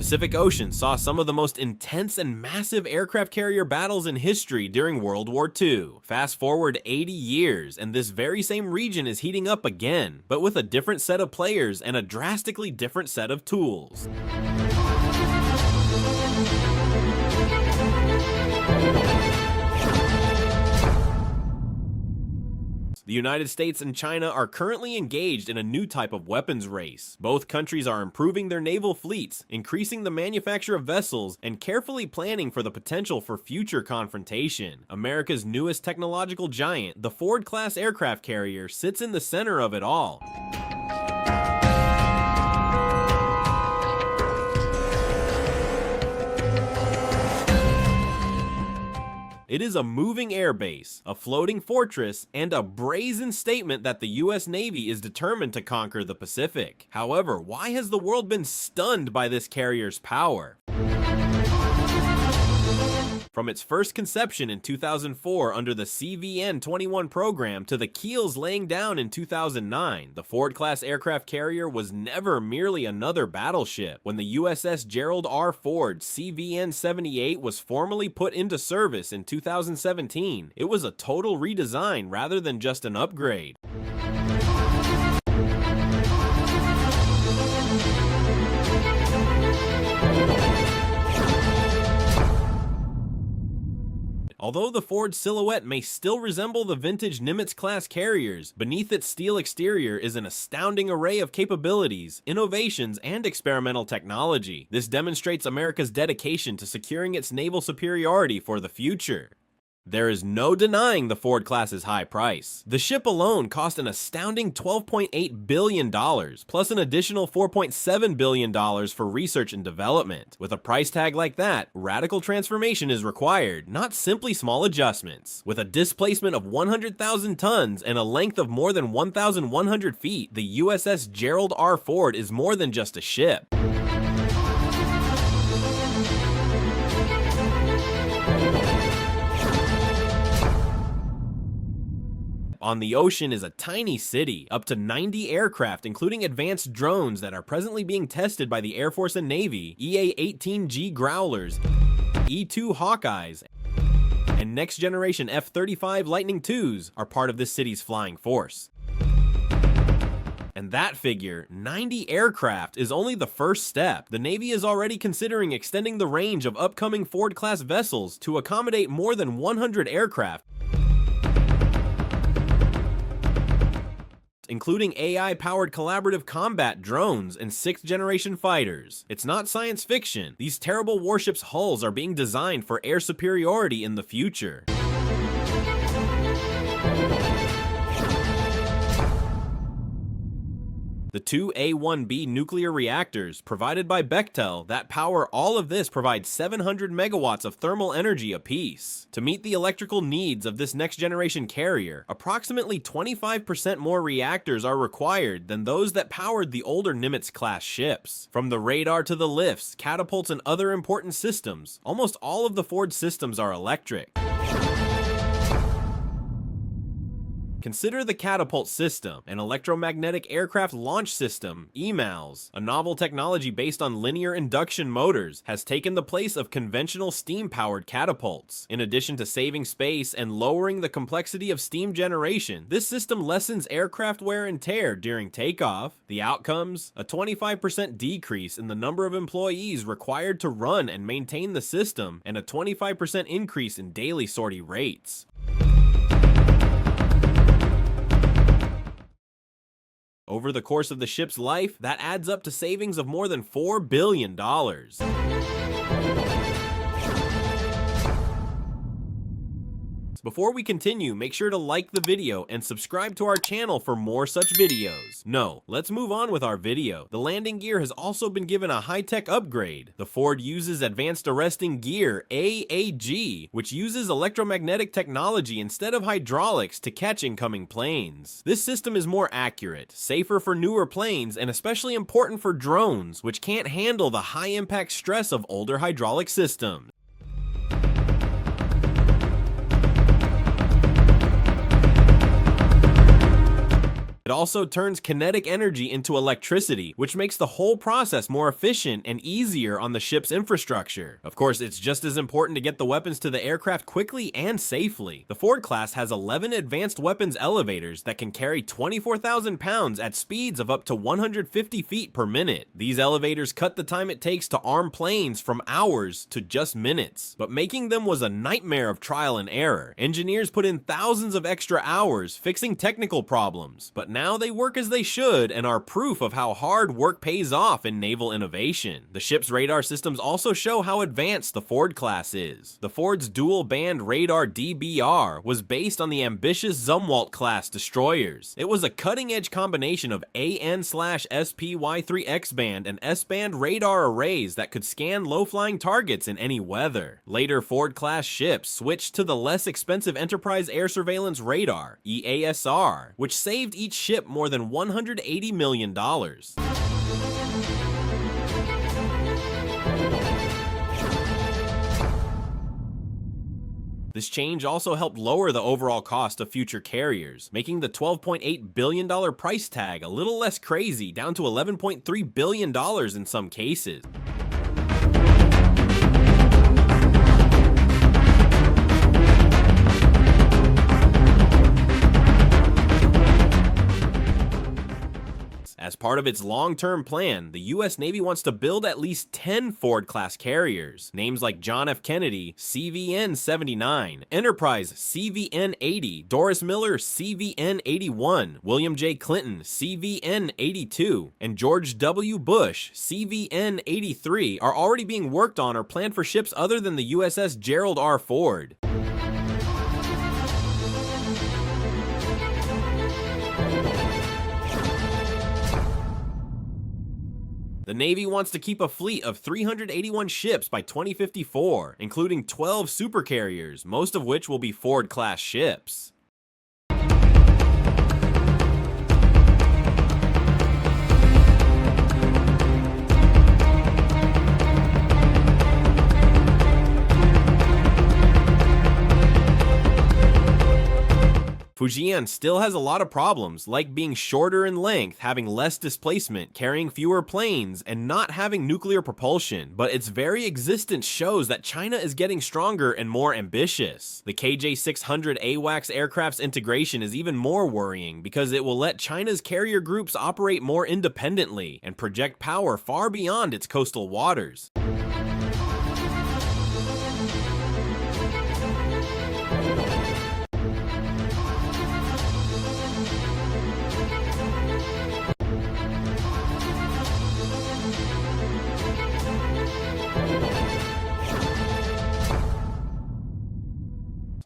Pacific Ocean saw some of the most intense and massive aircraft carrier battles in history during World War II. Fast forward 80 years, and this very same region is heating up again, but with a different set of players and a drastically different set of tools. The United States and China are currently engaged in a new type of weapons race. Both countries are improving their naval fleets, increasing the manufacture of vessels, and carefully planning for the potential for future confrontation. America's newest technological giant, the Ford-class aircraft carrier, sits in the center of it all. It is a moving airbase, a floating fortress, and a brazen statement that the US Navy is determined to conquer the Pacific. However, why has the world been stunned by this carrier's power? From its first conception in 2004 under the CVN-21 program to the keels laying down in 2009, the Ford-class aircraft carrier was never merely another battleship. When the USS Gerald R. Ford CVN-78 was formally put into service in 2017, it was a total redesign rather than just an upgrade. Although the Ford silhouette may still resemble the vintage Nimitz-class carriers, beneath its steel exterior is an astounding array of capabilities, innovations, and experimental technology. This demonstrates America's dedication to securing its naval superiority for the future. There is no denying the Ford class's high price. The ship alone cost an astounding $12.8 billion, plus an additional $4.7 billion for research and development. With a price tag like that, radical transformation is required, not simply small adjustments. With a displacement of 100,000 tons and a length of more than 1,100 feet, the USS Gerald R. Ford is more than just a ship. On the ocean is a tiny city, up to 90 aircraft including advanced drones that are presently being tested by the Air Force and Navy, EA-18G Growlers, E-2 Hawkeyes, and next-generation F-35 Lightning IIs are part of this city's flying force. And that figure, 90 aircraft, is only the first step. The Navy is already considering extending the range of upcoming Ford-class vessels to accommodate more than 100 aircraft, including AI-powered collaborative combat drones and 6th-generation fighters. It's not science fiction. These terrible warships' hulls are being designed for air superiority in the future. The two A1B nuclear reactors provided by Bechtel that power all of this provide 700 megawatts of thermal energy apiece. To meet the electrical needs of this next-generation carrier, approximately 25% more reactors are required than those that powered the older Nimitz-class ships. From the radar to the lifts, catapults, and other important systems, almost all of the Ford systems are electric. Consider the catapult system, an electromagnetic aircraft launch system. EMALS, a novel technology based on linear induction motors, has taken the place of conventional steam-powered catapults. In addition to saving space and lowering the complexity of steam generation, this system lessens aircraft wear and tear during takeoff. The outcomes? A 25% decrease in the number of employees required to run and maintain the system, and a 25% increase in daily sortie rates. Over the course of the ship's life, that adds up to savings of more than $4 billion. Before we continue, make sure to like the video and subscribe to our channel for more such videos. No, let's move on with our video. The landing gear has also been given a high-tech upgrade. The Ford uses Advanced Arresting Gear, AAG, which uses electromagnetic technology instead of hydraulics to catch incoming planes. This system is more accurate, safer for newer planes, and especially important for drones, which can't handle the high-impact stress of older hydraulic systems. It also turns kinetic energy into electricity, which makes the whole process more efficient and easier on the ship's infrastructure. Of course, it's just as important to get the weapons to the aircraft quickly and safely. The Ford class has 11 advanced weapons elevators that can carry 24,000 pounds at speeds of up to 150 feet per minute. These elevators cut the time it takes to arm planes from hours to just minutes. But making them was a nightmare of trial and error. Engineers put in thousands of extra hours fixing technical problems, but now they work as they should and are proof of how hard work pays off in naval innovation. The ship's radar systems also show how advanced the Ford class is. The Ford's dual-band radar DBR was based on the ambitious Zumwalt-class destroyers. It was a cutting-edge combination of AN/SPY-3X band and S-band radar arrays that could scan low-flying targets in any weather. Later Ford-class ships switched to the less expensive Enterprise Air Surveillance Radar, EASR, which saved each ship more than $180 million. This change also helped lower the overall cost of future carriers, making the $12.8 billion price tag a little less crazy, down to $11.3 billion in some cases. As part of its long-term plan, the U.S. Navy wants to build at least 10 Ford-class carriers. Names like John F. Kennedy, CVN-79, Enterprise, CVN-80, Doris Miller, CVN-81, William J. Clinton, CVN-82, and George W. Bush, CVN-83, are already being worked on or planned for ships other than the USS Gerald R. Ford. The Navy wants to keep a fleet of 381 ships by 2054, including 12 supercarriers, most of which will be Ford-class ships. Fujian still has a lot of problems, like being shorter in length, having less displacement, carrying fewer planes, and not having nuclear propulsion, but its very existence shows that China is getting stronger and more ambitious. The KJ-600 AWACS aircraft's integration is even more worrying because it will let China's carrier groups operate more independently and project power far beyond its coastal waters.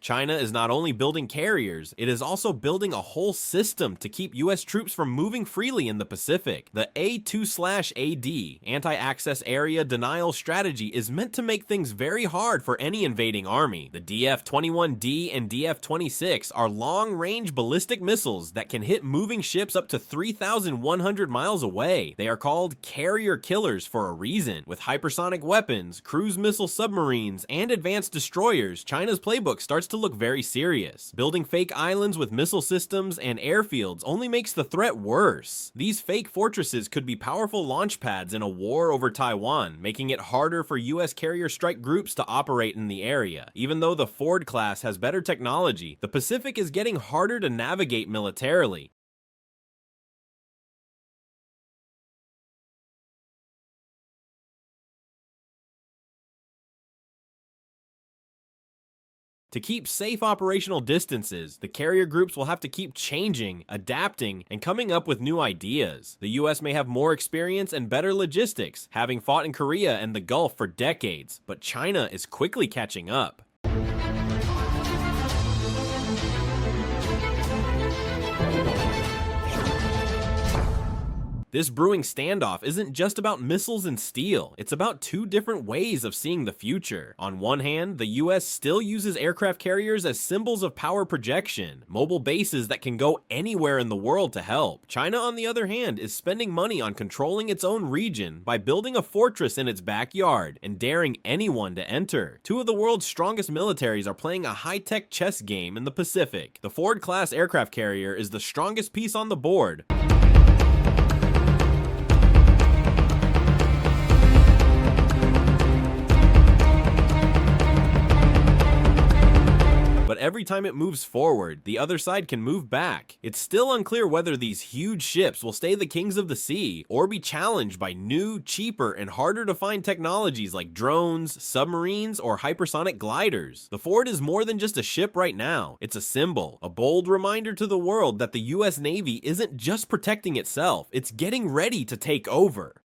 China is not only building carriers, it is also building a whole system to keep US troops from moving freely in the Pacific. The A2/AD, Anti-Access Area Denial Strategy, is meant to make things very hard for any invading army. The DF-21D and DF-26 are long-range ballistic missiles that can hit moving ships up to 3,100 miles away. They are called carrier killers for a reason. With hypersonic weapons, cruise missile submarines, and advanced destroyers, China's playbook starts to look very serious. Building fake islands with missile systems and airfields only makes the threat worse. These fake fortresses could be powerful launch pads in a war over Taiwan, making it harder for US carrier strike groups to operate in the area. Even though the Ford class has better technology, the Pacific is getting harder to navigate militarily. To keep safe operational distances, the carrier groups will have to keep changing, adapting, and coming up with new ideas. The US may have more experience and better logistics, having fought in Korea and the Gulf for decades, but China is quickly catching up. This brewing standoff isn't just about missiles and steel, it's about two different ways of seeing the future. On one hand, the US still uses aircraft carriers as symbols of power projection, mobile bases that can go anywhere in the world to help. China, on the other hand, is spending money on controlling its own region by building a fortress in its backyard and daring anyone to enter. Two of the world's strongest militaries are playing a high-tech chess game in the Pacific. The Ford-class aircraft carrier is the strongest piece on the board. But every time it moves forward, the other side can move back. It's still unclear whether these huge ships will stay the kings of the sea or be challenged by new, cheaper, and harder to find technologies like drones, submarines, or hypersonic gliders. The Ford is more than just a ship right now. It's a symbol, a bold reminder to the world that the US Navy isn't just protecting itself, it's getting ready to take over.